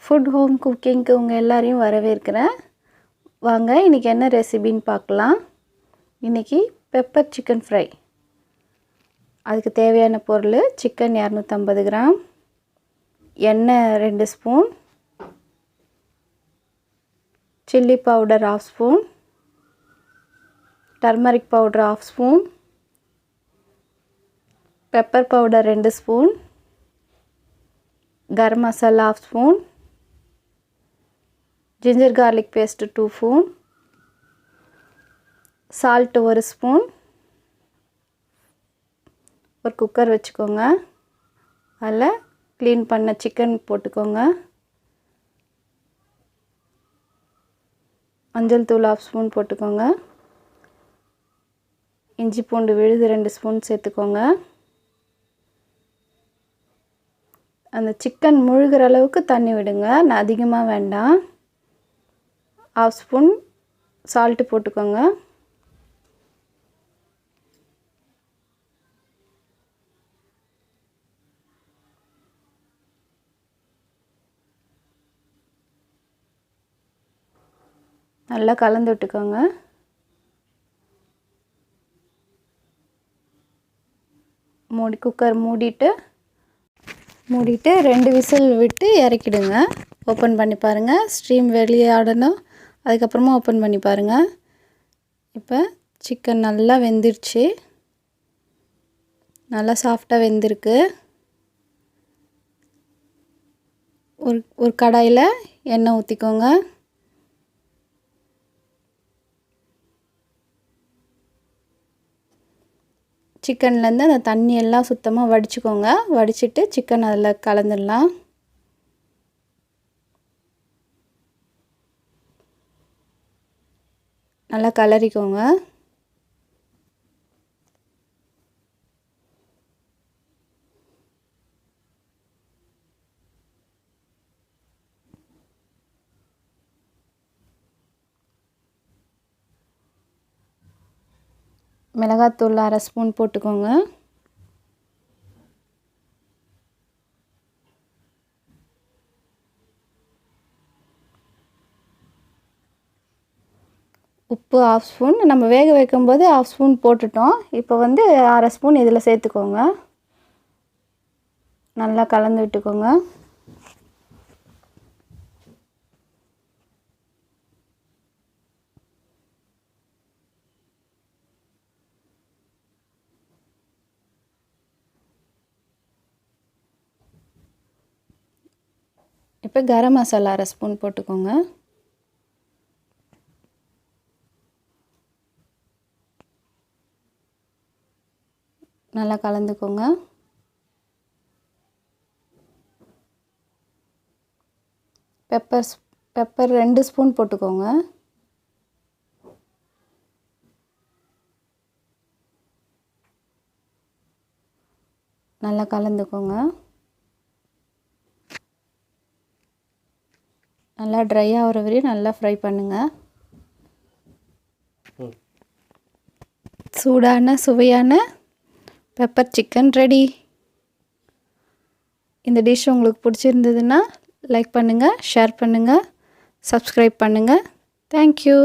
Food home குக்கிங்க்கு உங்கள் எல்லாரையும் வரவேற்கிறேன். வாங்க இன்றைக்கி என்ன ரெசிபின்னு பார்க்கலாம். இன்றைக்கி பெப்பர் சிக்கன் ஃப்ரை. அதுக்கு தேவையான பொருள் சிக்கன் 250 கிராம், எண்ணெய் 2 spoon, chilli powder 1/2 spoon, turmeric powder 1/2 spoon, pepper powder 2 spoon, garam masala 1/2 spoon, ginger garlic paste 2 spoon, salt 1 spoon. ஒரு குக்கர் வச்சுக்கோங்க. அதில் க்ளீன் பண்ண சிக்கன் போட்டுக்கோங்க. மஞ்சள் தூள் 1/2 ஸ்பூன் போட்டுக்கோங்க. இஞ்சி பூண்டு விழுது 2 ஸ்பூன் சேர்த்துக்கோங்க. அந்த சிக்கன் முழுகிற அளவுக்கு தண்ணி விடுங்க, அதிகமாக வேண்டாம். 1/2 ஸ்பூன் சால்ட்டு போட்டுக்கோங்க. நல்லா கலந்து விட்டுக்கோங்க. குக்கர் மூடிட்டு 2 விசில் விட்டு இறக்கிடுங்க. ஓப்பன் பண்ணி பாருங்கள். ஸ்டீம் வெளியே ஆடணும். அதுக்கப்புறமா ஓப்பன் பண்ணி பாருங்கள். இப்போ சிக்கன் நல்லா வெந்துருச்சு. நல்லா சாஃப்டாக வெந்திருக்கு. ஒரு கடாயில் எண்ணெய் ஊற்றிக்கோங்க. சிக்கன்லேருந்து அந்த தண்ணி எல்லாம் சுத்தமாக வடிச்சுக்கோங்க. வடிச்சிட்டு சிக்கன் அதில் கலந்துடலாம். நல்லா கலரிக்கோங்க. மிளகாத்தூள் 1/2 ஸ்பூன் போட்டுக்கோங்க. உப்பு 1/2 ஸ்பூன். நம்ம வேக வைக்கும்போது 1/2 ஸ்பூன் போட்டுட்டோம். இப்போ 1/2 ஸ்பூன் இதில் சேர்த்துக்கோங்க. நல்லா கலந்து விட்டுக்கோங்க. இப்போ கரம் மசாலா 1/2 ஸ்பூன் போட்டுக்கோங்க. நல்லா கலந்துக்கோங்க. பெப்பர் 2 ஸ்பூன் போட்டுக்கோங்க. நல்லா கலந்துக்கோங்க. நல்லா ட்ரை ஆகிற வரையும் நல்லா ஃப்ரை பண்ணுங்கள். சூடான சுவையான பெப்பர் சிக்கன் ரெடி. இந்த டிஷ் உங்களுக்கு பிடிச்சிருந்ததுன்னா லைக் பண்ணுங்கள், ஷேர் பண்ணுங்கள், சப்ஸ்கிரைப் பண்ணுங்கள். தேங்க்யூ.